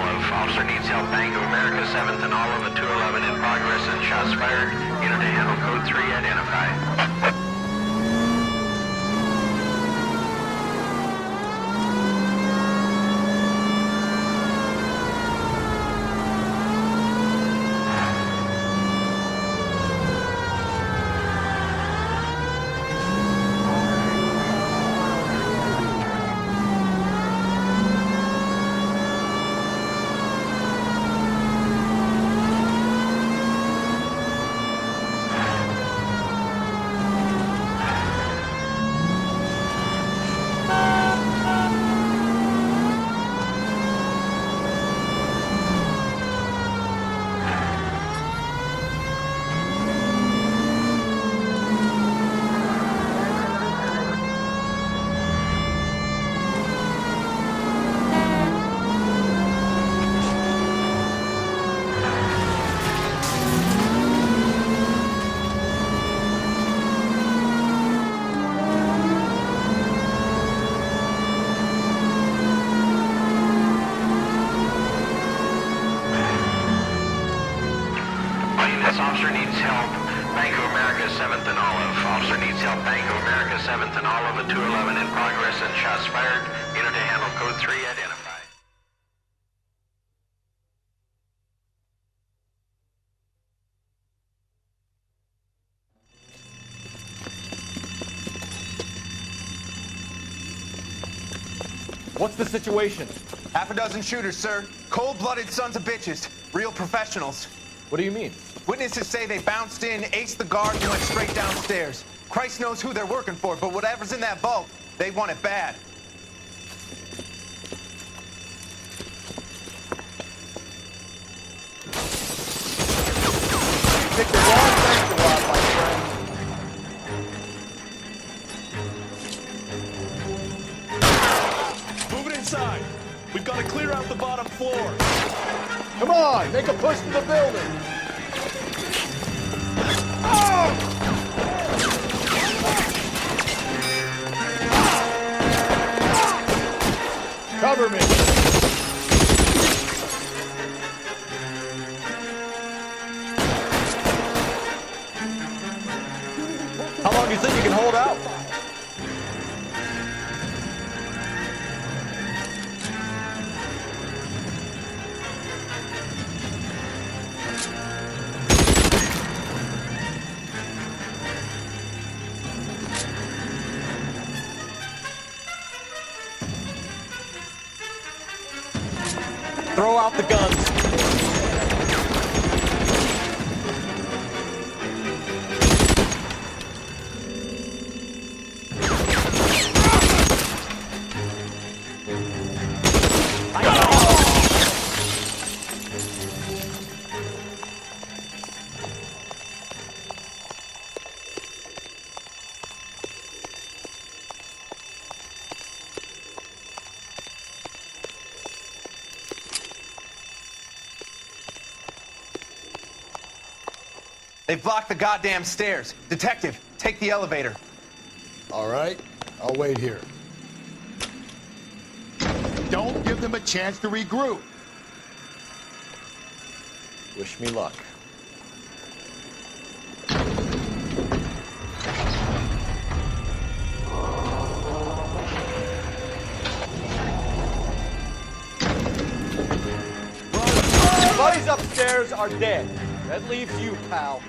Olive. Officer needs help. Bank of America, 7th and Olive at 211 in progress and shots fired. Unit to handle code 3 identified. Officer needs help. Bank of America, 7th and Olive. Officer needs help. Bank of America, 7th and Olive at 211 in progress and shots fired. Unit to handle code 3 identified. What's the situation? Half a dozen shooters, sir. Cold-blooded sons of bitches. Real professionals. What do you mean? Witnesses say they bounced in, aced the guard, and went straight downstairs. Christ knows who they're working for, but whatever's in that vault, they want it bad. Take the wrong thing a lot, my friend. Move it inside. We've got to clear out the bottom floor. Come on, make a push to the building. Cover me. How long do you think you can hold out? Throw out the guns. They've blocked the goddamn stairs. Detective, take the elevator. All right, I'll wait here. Don't give them a chance to regroup. Wish me luck. Your buddies upstairs are dead. That leaves you, pal.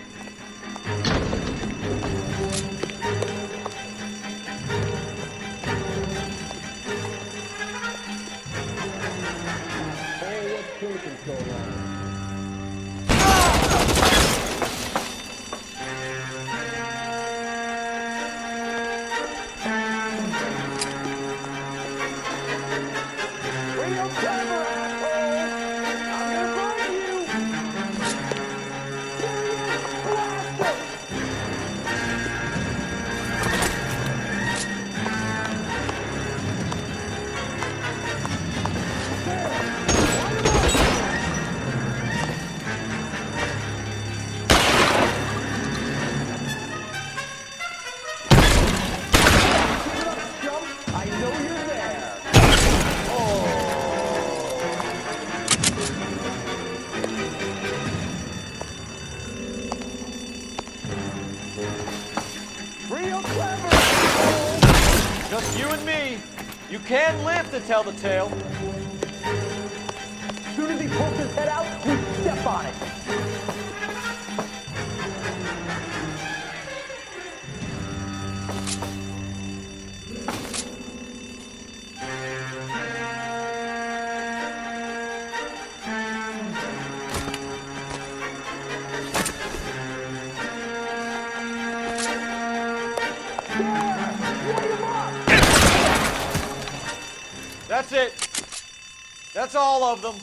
You and me, you can live to tell the tale. As soon as he pulls his head out, we step on it. That's it. That's all of them.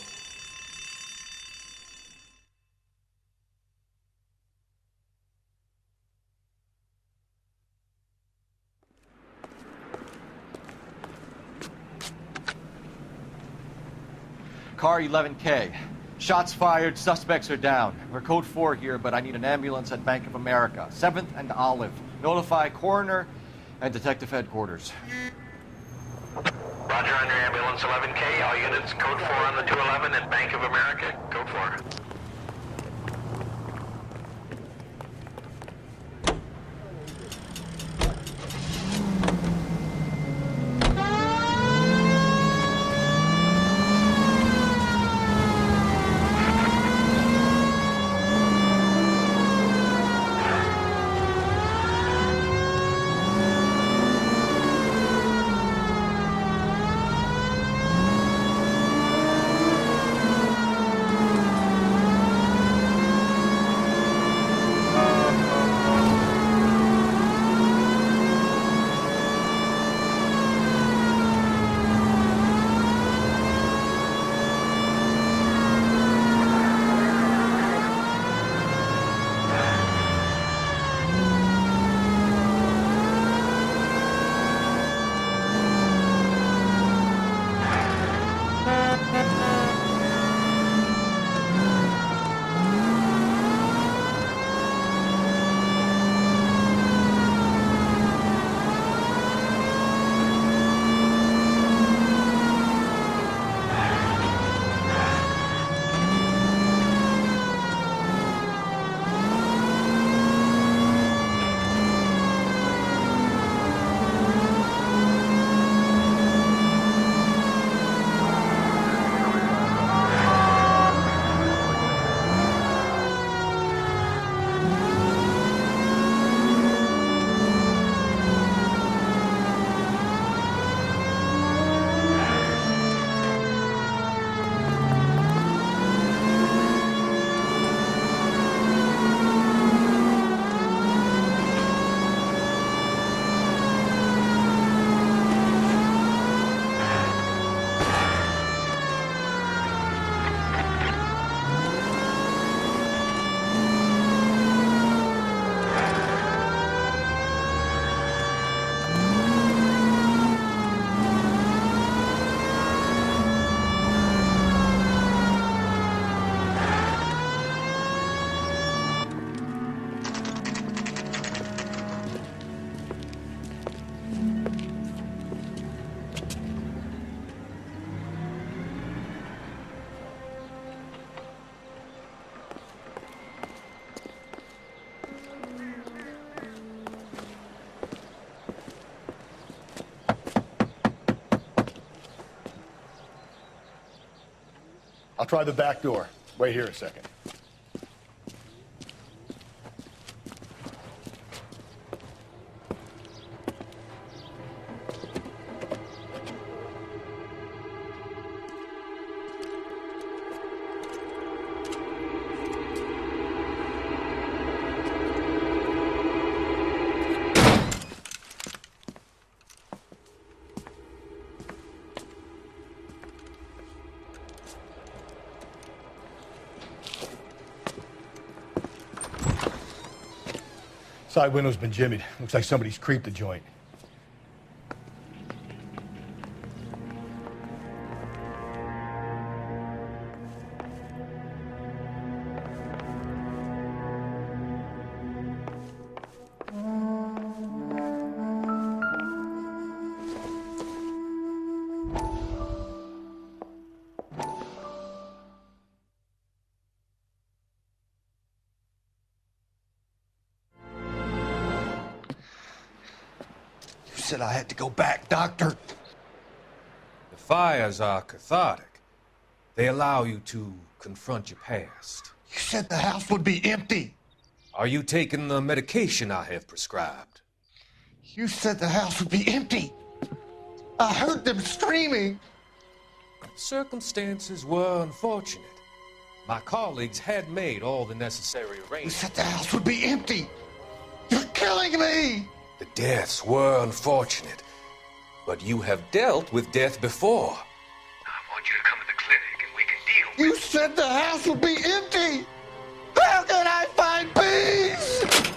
Car 11K. Shots fired, suspects are down. We're code 4 here, but I need an ambulance at Bank of America. 7th and Olive. Notify coroner and detective headquarters. Roger on your ambulance 11K. All units, code 4 on the 211 at Bank of America. Code 4. I'll try the back door. Wait here a second. Side window's been jimmied. Looks like somebody's creeped the joint. said I had to go back, Doctor. The fires are cathartic. They allow you to confront your past. You said the house would be empty. Are you taking the medication I have prescribed? You said the house would be empty. I heard them screaming. Circumstances were unfortunate. My colleagues had made all the necessary You arrangements. said the house would be empty. You're killing me. The deaths were unfortunate, but you have dealt with death before. I want you to come to the clinic and we can deal You said the house would be empty. How can I find peace?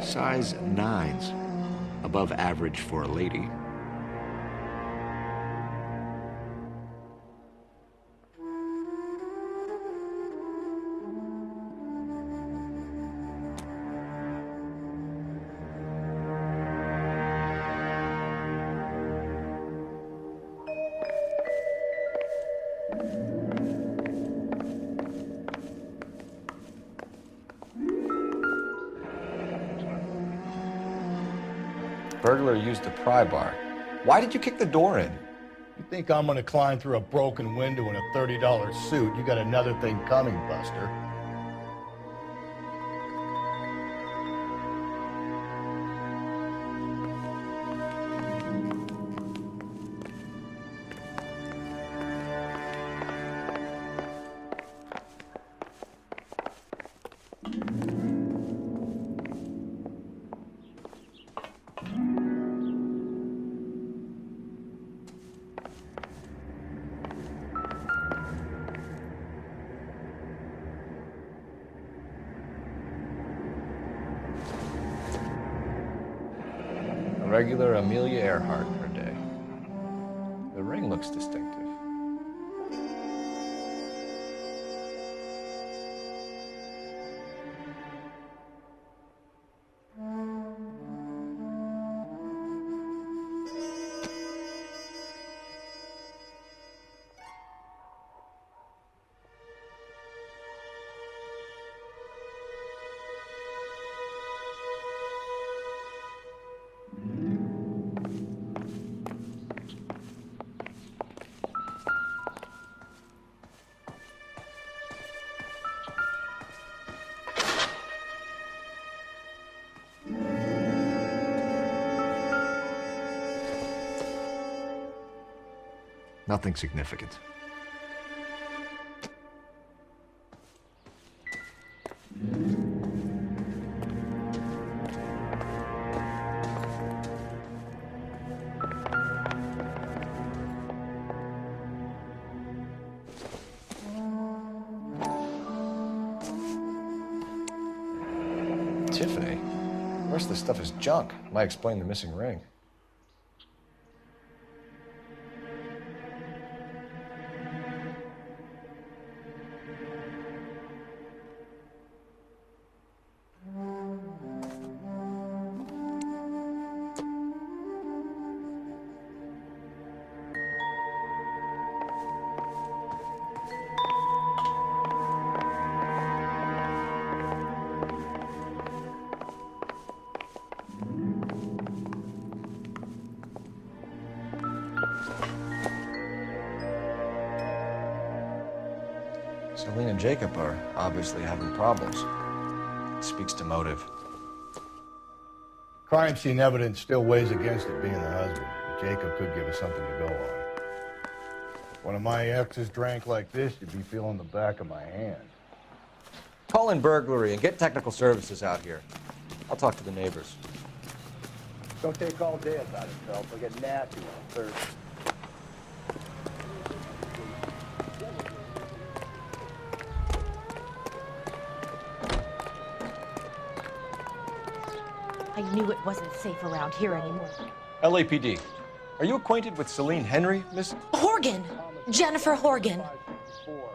Size 9's above average for a lady. Burglar used a pry bar. Why did you kick the door in? You think I'm gonna climb through a broken window in a $30 suit? You got another thing coming, Buster. A regular Amelia Earhart per day. The ring looks distinctive. Nothing significant. Tiffany. The rest of the stuff is junk. Might explain the missing ring. Celine and Jacob are obviously having problems. It speaks to motive. Crime scene evidence still weighs against it being the husband, but Jacob could give us something to go on. If one of my exes drank like this, you'd be feeling the back of my hand. Call in burglary and get technical services out here. I'll talk to the neighbors. Don't take all day about it, Phelps. I'll get nasty on Thursday. I knew it wasn't safe around here anymore. LAPD. Are you acquainted with Celine Henry, Miss? Horgan! Jennifer Horgan.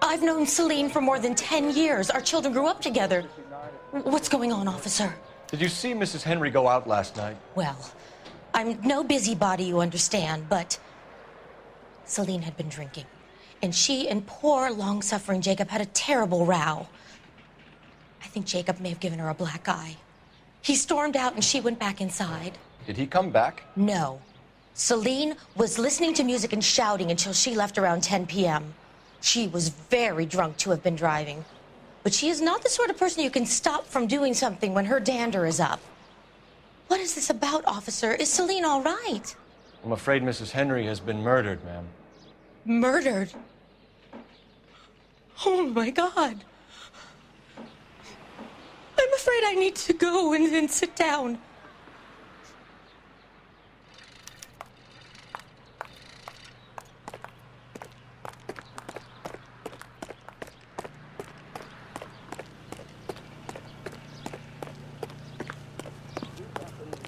I've known Celine for more than 10 years. Our children grew up together. What's going on, officer? Did you see Mrs. Henry go out last night? Well, I'm no busybody, you understand, but Celine had been drinking. And she and poor, long-suffering Jacob had a terrible row. I think Jacob may have given her a black eye. He stormed out and she went back inside. Did he come back? No. Celine was listening to music and shouting until she left around 10 p.m. She was very drunk to have been driving. But she is not the sort of person you can stop from doing something when her dander is up. What is this about, officer? Is Celine all right? I'm afraid Mrs. Henry has been murdered, ma'am. Murdered? Oh, my God. I'm afraid I need to go and sit down.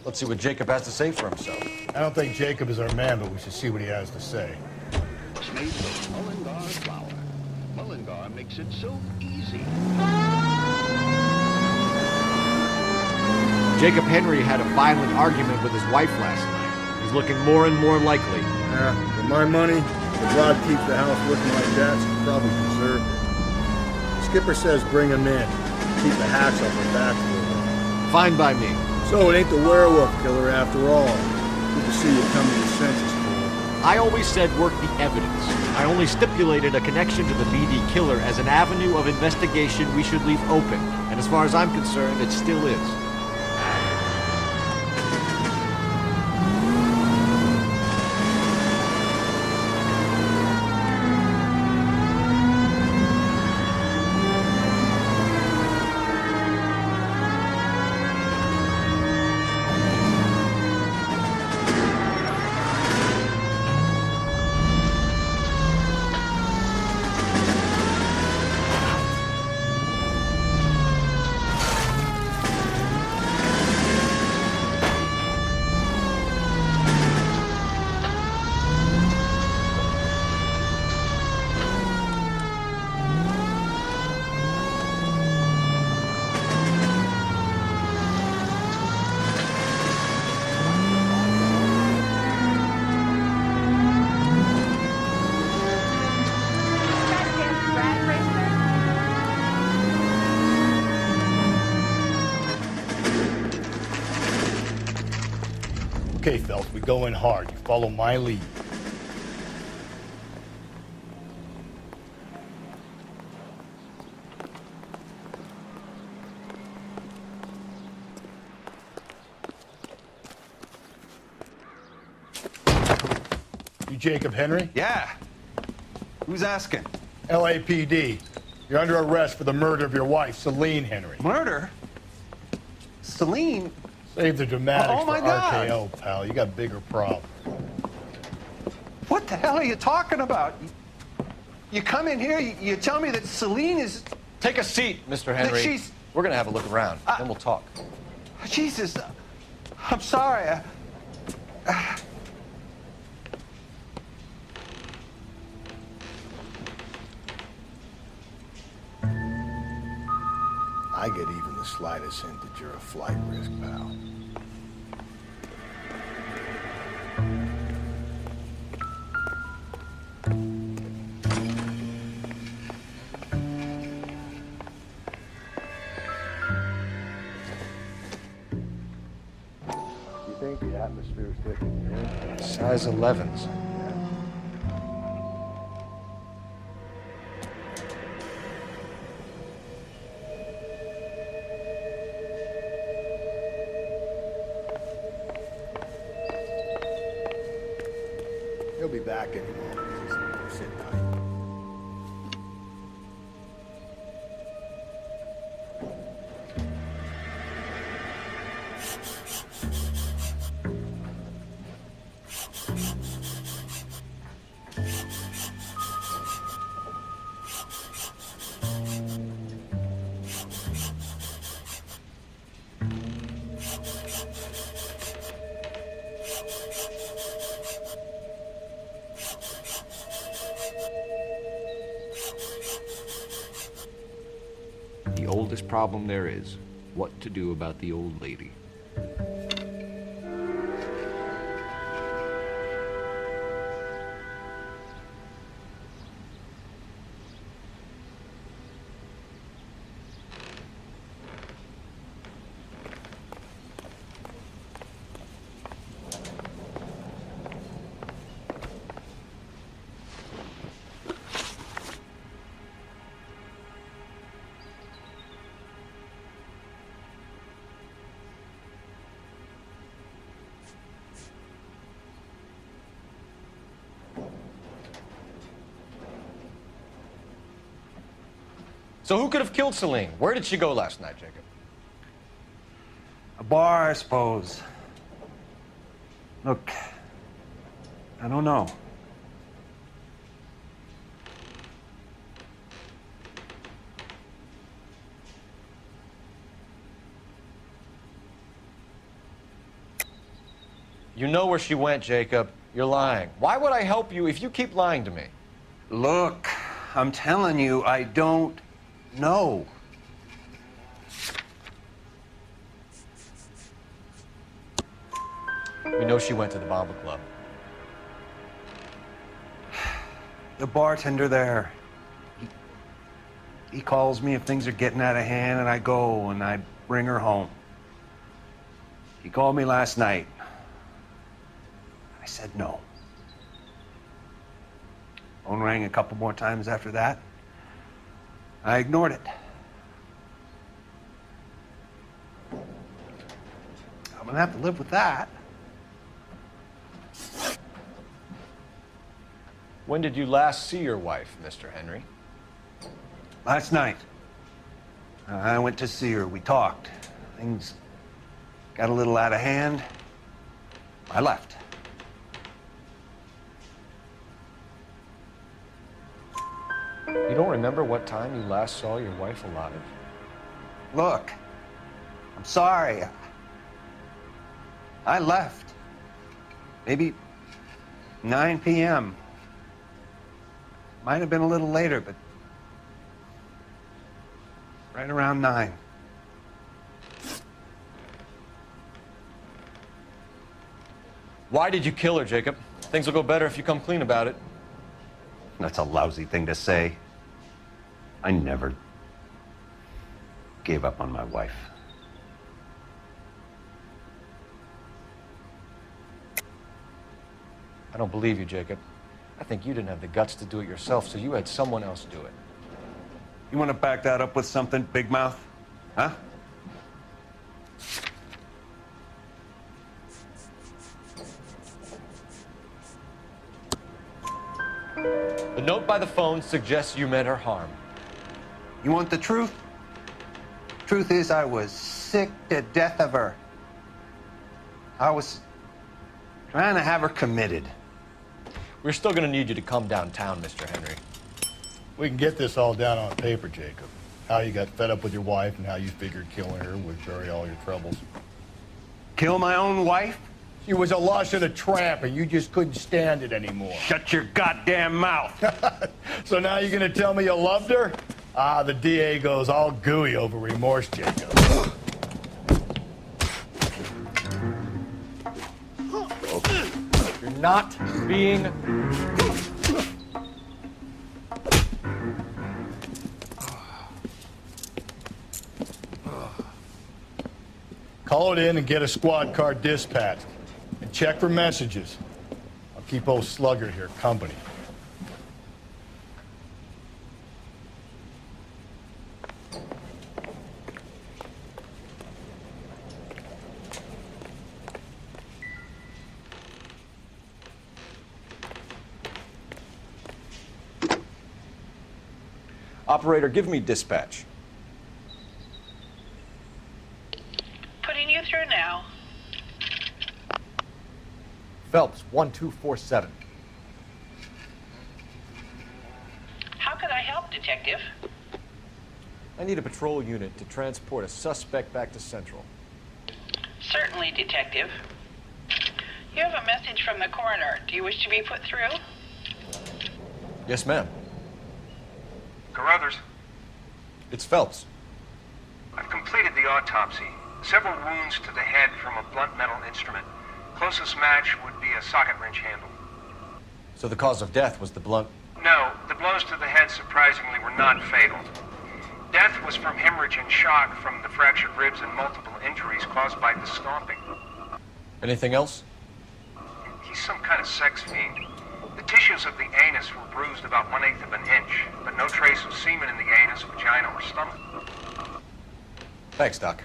Let's see what Jacob has to say for himself. I don't think Jacob is our man, but we should see what he has to say. It's made with Mullingar flour. Mullingar makes it so easy. Jacob Henry had a violent argument with his wife last night. He's looking more and more likely. For my money, if Rod keeps the house looking like that, she's probably deserved it. Skipper says bring him in. Keep the hacks off her back for a while. Fine by me. So it ain't the werewolf killer after all. Good to see you come to your senses, Cole. I always said work the evidence. I only stipulated a connection to the BD killer as an avenue of investigation we should leave open. And as far as I'm concerned, it still is. Okay, Phelps, we go in hard. You follow my lead. You Jacob Henry? Yeah. Who's asking? LAPD. You're under arrest for the murder of your wife, Celine Henry. Murder? Celine? Save the dramatics Oh, my for God. RKO, pal. You got bigger problems. What the hell are you talking about? You come in here, you tell me that Celine is... Take a seat, Mr. Henry. she's- We're gonna have a look around, then we'll talk. Jesus, I'm sorry. I get even the slightest hint that you're a flight risk, pal. You think the atmosphere's getting here? Size 11s. be back anymore. Just sit tight. The oldest problem there is, what to do about the old lady. So who could have killed Celine? Where did she go last night, Jacob? A bar, I suppose. Look, I don't know. You know where she went, Jacob. You're lying. Why would I help you if you keep lying to me? Look, I'm telling you, I don't know. We know she went to the Bomba Club. The bartender there, he calls me if things are getting out of hand, and I go and I bring her home. He called me last night. I said no. Phone rang a couple more times after that. I ignored it. I'm gonna have to live with that. When did you last see your wife, Mr. Henry? Last night. I went to see her. We talked. Things got a little out of hand. I left. You don't remember what time you last saw your wife alive? Look, I'm sorry. I left. Maybe 9 p.m. Might have been a little later, but right around 9. Why did you kill her, Jacob? Things will go better if you come clean about it. That's a lousy thing to say. I never gave up on my wife. I don't believe you, Jacob. I think you didn't have the guts to do it yourself, so you had someone else do it. You want to back that up with something, Big Mouth? Huh? The note by the phone suggests you meant her harm. You want the truth? Truth is, I was sick to death of her. I was trying to have her committed. We're still going to need you to come downtown, Mr. Henry. We can get this all down on paper, Jacob. How you got fed up with your wife and how you figured killing her would bury all your troubles. Kill my own wife? She was a lush and a tramp, and you just couldn't stand it anymore. Shut your goddamn mouth. So now you're gonna tell me you loved her? Ah, the DA goes all gooey over remorse, Jacob. You're not being... Call it in and get a squad car dispatched. And check for messages. I'll keep old Slugger here company. Operator, give me dispatch. Putting you through now. Phelps, 1247. How could I help, Detective? I need a patrol unit to transport a suspect back to Central. Certainly, Detective. You have a message from the coroner. Do you wish to be put through? Yes, ma'am. Carruthers, It's Phelps. I've completed the autopsy. Several wounds to the head from a blunt metal instrument. Closest match would be a socket wrench handle. So the cause of death was the blunt... No, the blows to the head surprisingly were not fatal. Death was from hemorrhage and shock from the fractured ribs and multiple injuries caused by the stomping. Anything else? He's some kind of sex fiend. The tissues of the anus were bruised about 1/8 of an inch, but no trace of semen in the anus, vagina, or stomach. Thanks, Doc.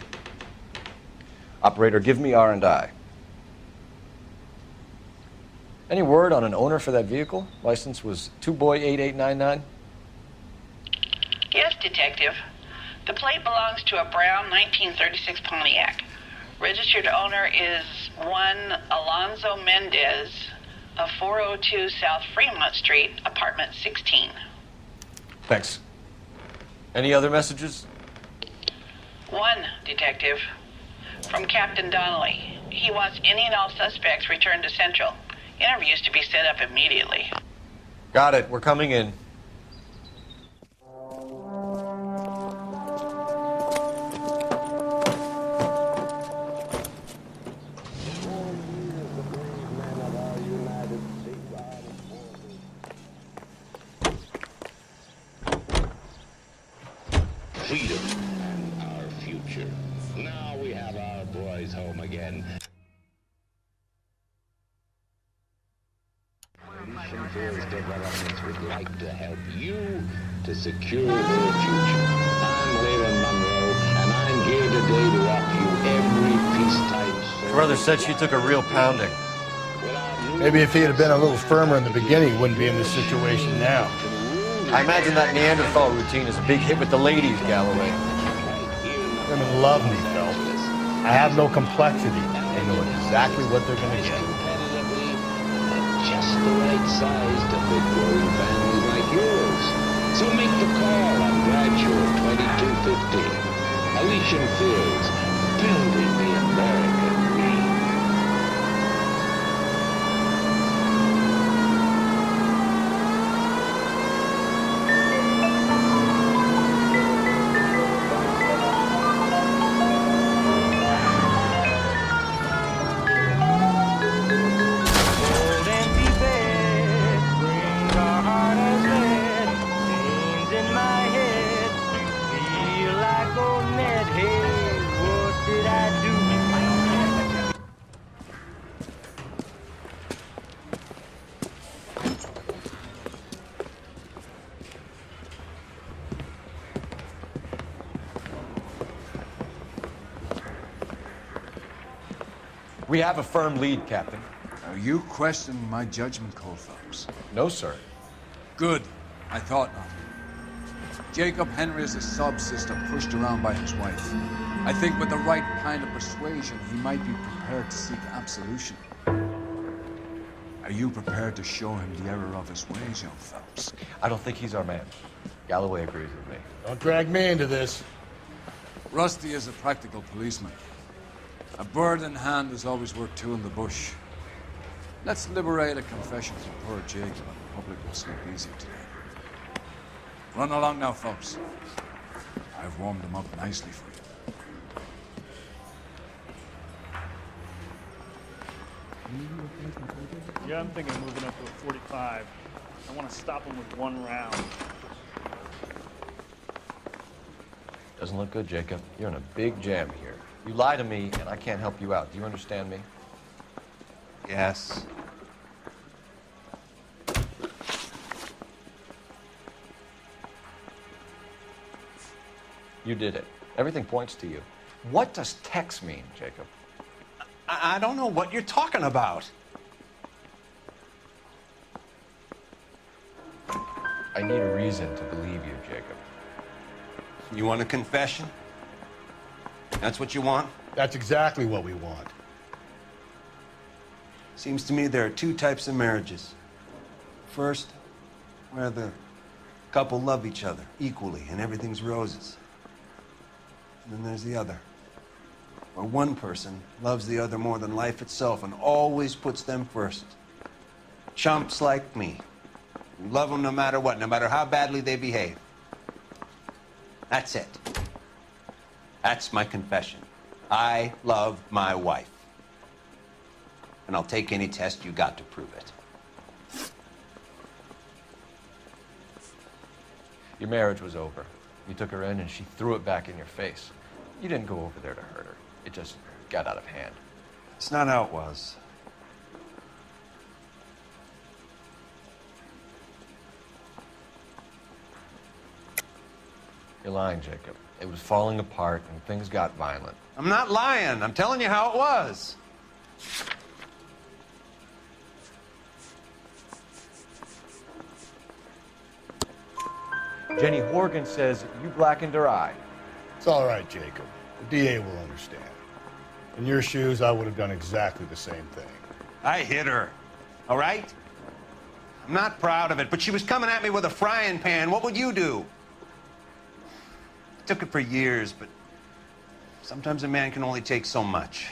Operator, give me R&I. Any word on an owner for that vehicle? License was 2boy8899. Yes, Detective. The plate belongs to a brown 1936 Pontiac. Registered owner is one Alonzo Mendez of 402 South Fremont Street, apartment 16. Thanks. Any other messages? One, Detective. From Captain Donnelly. He wants any and all suspects returned to Central. Interviews to be set up immediately. Got it. We're coming in. Freedom and our future. Now we have our boys home again. Fields Developments would like to help you to secure their future. I'm Leland Monroe, and I'm here today to offer you every peacetime service. Brother said she took a real pounding. Maybe if he had been a little firmer in the beginning, he wouldn't be in this situation now. I imagine that Neanderthal routine is a big hit with the ladies, Galloway. Women love me, Phelps. I have no complexity. They know exactly what they're going to get. Just the right size to fit growing families like yours. So make the call on Bradshaw 2215. Elysian Fields, building the American dream. We have a firm lead, Captain. Are you questioning my judgment call, Phelps? No, sir. Good. I thought not. Jacob Henry is a sub-sister pushed around by his wife. I think with the right kind of persuasion, he might be prepared to seek absolution. Are you prepared to show him the error of his ways, young Phelps? I don't think he's our man. Galloway agrees with me. Don't drag me into this. Rusty is a practical policeman. A bird in hand is always worth two in the bush. Let's liberate a confession from poor Jacob, and the public will sleep easy today. Run along now, folks. I've warmed them up nicely for you. Yeah, I'm thinking of moving up to a 45. I want to stop him with one round. Doesn't look good, Jacob. You're in a big jam here. You lie to me, and I can't help you out. Do you understand me? Yes. You did it. Everything points to you. What does Tex mean, Jacob? I don't know what you're talking about. I need a reason to believe you, Jacob. You want a confession? That's what you want? That's exactly what we want. Seems to me there are two types of marriages. First, where the couple love each other equally and everything's roses. And then there's the other, where one person loves the other more than life itself and always puts them first. Chumps like me, who love them no matter what, no matter how badly they behave. That's it. That's my confession. I love my wife. And I'll take any test you got to prove it. Your marriage was over. You took her in and she threw it back in your face. You didn't go over there to hurt her. It just got out of hand. It's not how it was. You're lying, Jacob. It was falling apart and things got violent. I'm not lying. I'm telling you how it was. Jenny Horgan says you blackened her eye. It's all right, Jacob. The DA will understand. In your shoes, I would have done exactly the same thing. I hit her, all right? I'm not proud of it, but she was coming at me with a frying pan. What would you do? I took it for years, but sometimes a man can only take so much.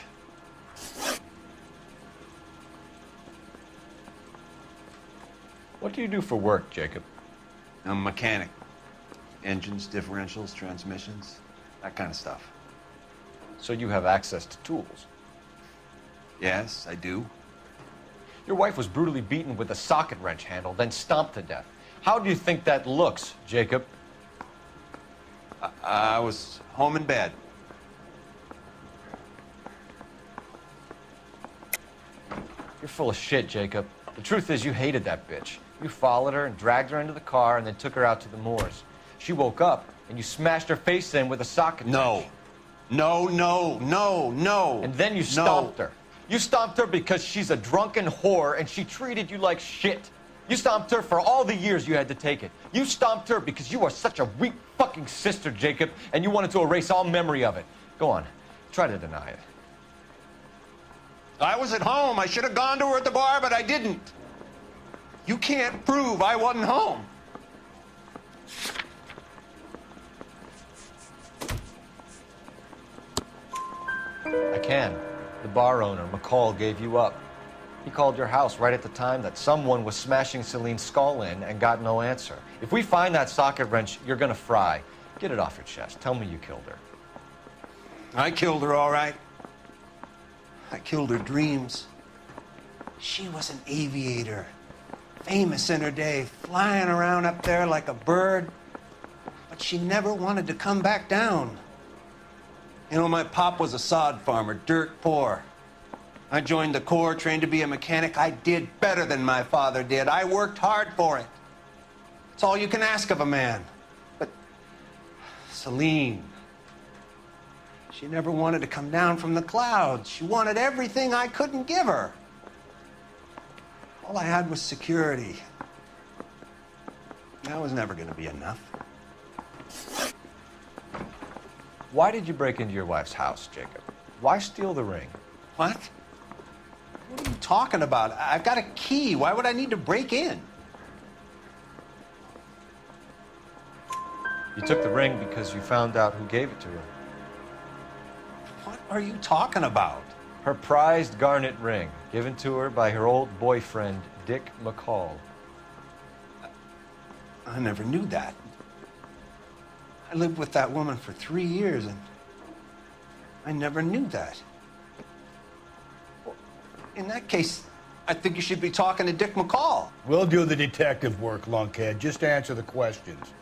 What do you do for work, Jacob? I'm a mechanic. Engines, differentials, transmissions, that kind of stuff. So you have access to tools? Yes, I do. Your wife was brutally beaten with a socket wrench handle, then stomped to death. How do you think that looks, Jacob? I was home in bed. You're full of shit, Jacob. The truth is you hated that bitch. You followed her and dragged her into the car and then took her out to the moors. She woke up and you smashed her face in with a socket wrench. No. No. And then you stomped her. You stomped her because she's a drunken whore and she treated you like shit. You stomped her for all the years you had to take it. You stomped her because you are such a weak fucking sister, Jacob, and you wanted to erase all memory of it. Go on. Try to deny it. I was at home. I should have gone to her at the bar, but I didn't. You can't prove I wasn't home. I can. The bar owner, McCall, gave you up. He called your house right at the time that someone was smashing Celine's skull in and got no answer. If we find that socket wrench, you're gonna fry. Get it off your chest. Tell me you killed her. I killed her, all right. I killed her dreams. She was an aviator, famous in her day, flying around up there like a bird. But she never wanted to come back down. You know, my pop was a sod farmer, dirt poor. I joined the Corps, trained to be a mechanic. I did better than my father did. I worked hard for it. It's all you can ask of a man. But Celine, she never wanted to come down from the clouds. She wanted everything I couldn't give her. All I had was security. That was never going to be enough. Why did you break into your wife's house, Jacob? Why steal the ring? What? What are you talking about? I've got a key. Why would I need to break in? You took the ring because you found out who gave it to her. What are you talking about? Her prized garnet ring, given to her by her old boyfriend, Dick McCall. I never knew that. I lived with that woman for 3 years, and I never knew that. In that case, I think you should be talking to Dick McCall. We'll do the detective work, lunkhead. Just answer the questions.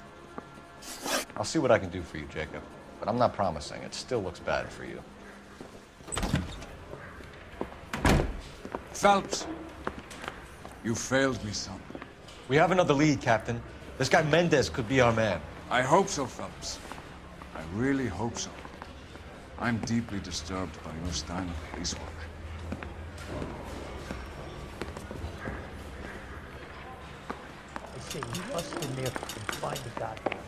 I'll see what I can do for you, Jacob. But I'm not promising. It still looks bad for you. Phelps, you failed me, son. We have another lead, Captain. This guy Mendez could be our man. I hope so, Phelps. I really hope so. I'm deeply disturbed by your style of police work. I say you bust in there and find the document.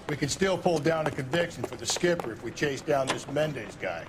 We can still pull down a conviction for the skipper if we chase down this Mendez guy.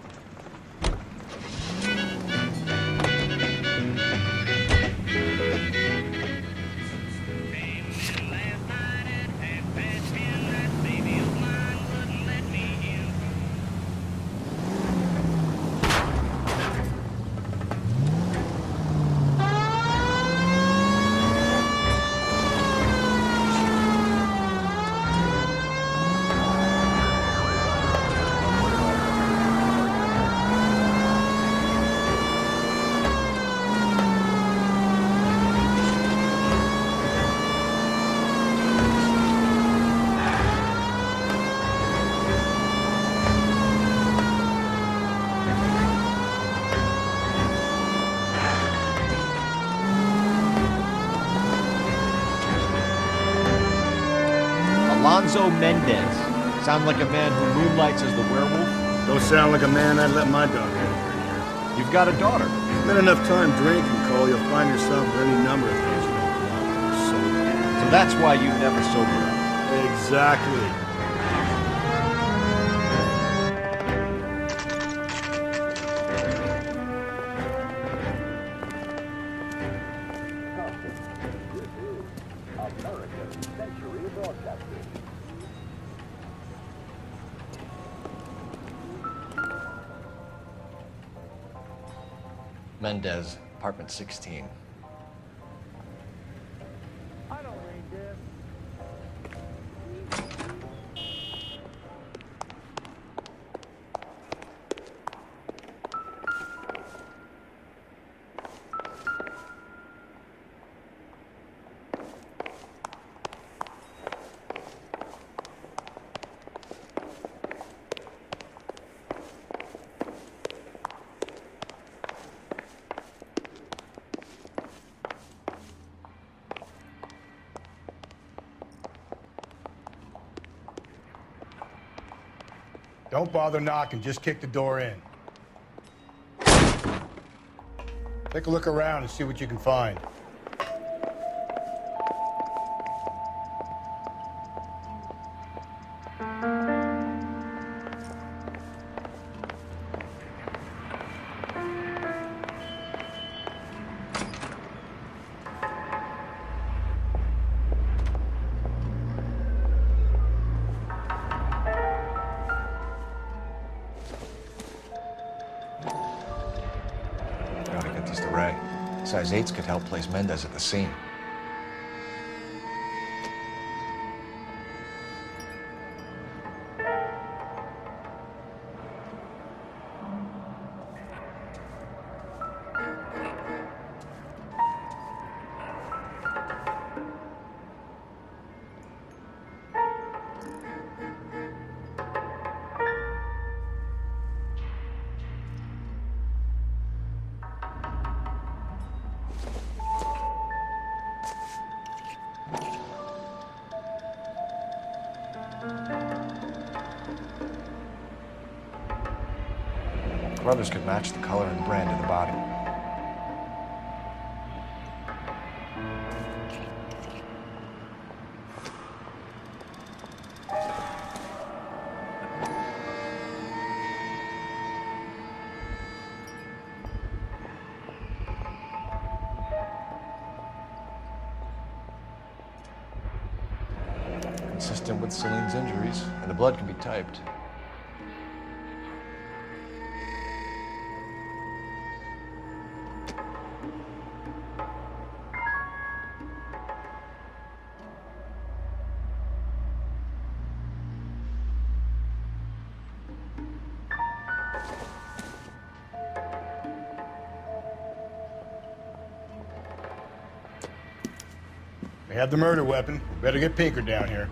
Alonzo Mendez. Sound like a man who moonlights as the werewolf? Don't sound like a man I'd let my dog in for a year. You've got a daughter. Spend enough time drinking, Cole, you'll find yourself with any number of things you don't want when you're sober. So that's why you never sober up. Exactly. Mendez, apartment 16. Don't bother knocking, just kick the door in. Take a look around and see what you can find. Size 8s could help place Mendez at the scene. Brothers could match the color and brand of the body. Consistent with Celine's injuries, and the blood can be typed. They have the murder weapon. Better get Pinker down here.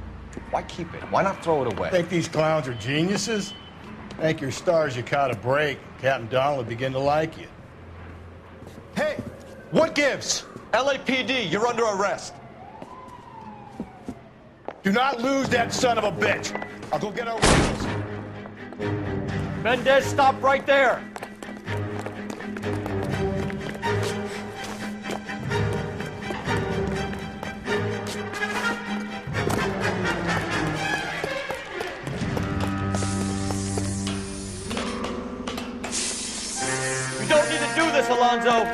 Why keep it? Why not throw it away? Think these clowns are geniuses? Thank your stars you caught a break. Captain Donald will begin to like you. Hey, what gives? LAPD, you're under arrest. Do not lose that son of a bitch. I'll go get our wheels. Mendez, stop right there. don't need to do this, Alonzo!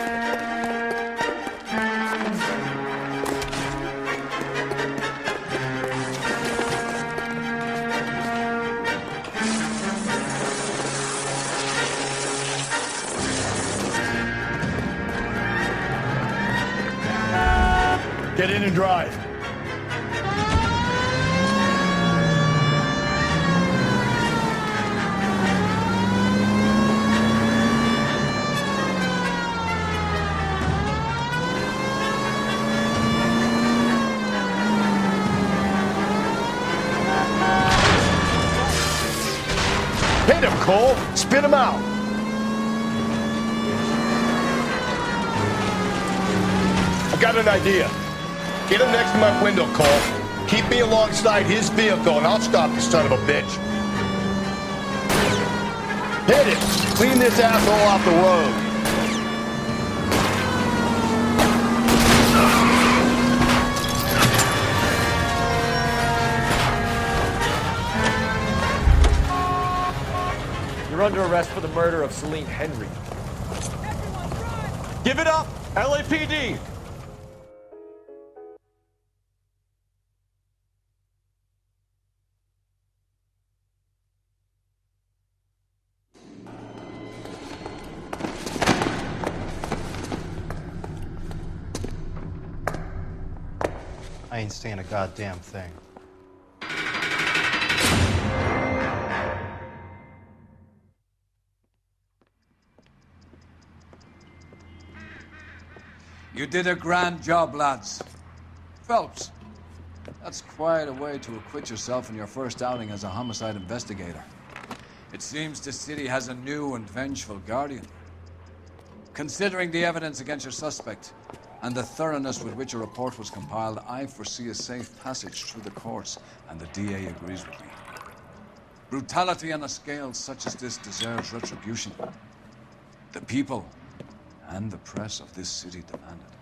Get in and drive. Hit him, Cole. Spit him out. I got an idea. Get him next to my window, Cole. Keep me alongside his vehicle, and I'll stop this son of a bitch. Hit it! Clean this asshole off the road. You're under arrest for the murder of Celine Henry. Give it up, LAPD! I ain't saying a goddamn thing. You did a grand job, lads. Phelps, that's quite a way to acquit yourself in your first outing as a homicide investigator. It seems the city has a new and vengeful guardian. Considering the evidence against your suspect, and the thoroughness with which a report was compiled, I foresee a safe passage through the courts, and the DA agrees with me. Brutality on a scale such as this deserves retribution. The people and the press of this city demand it.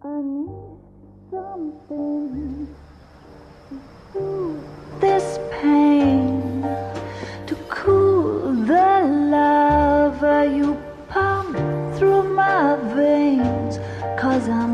I need something to soothe this pain, to cool the lava you pump through my veins, 'cause I'm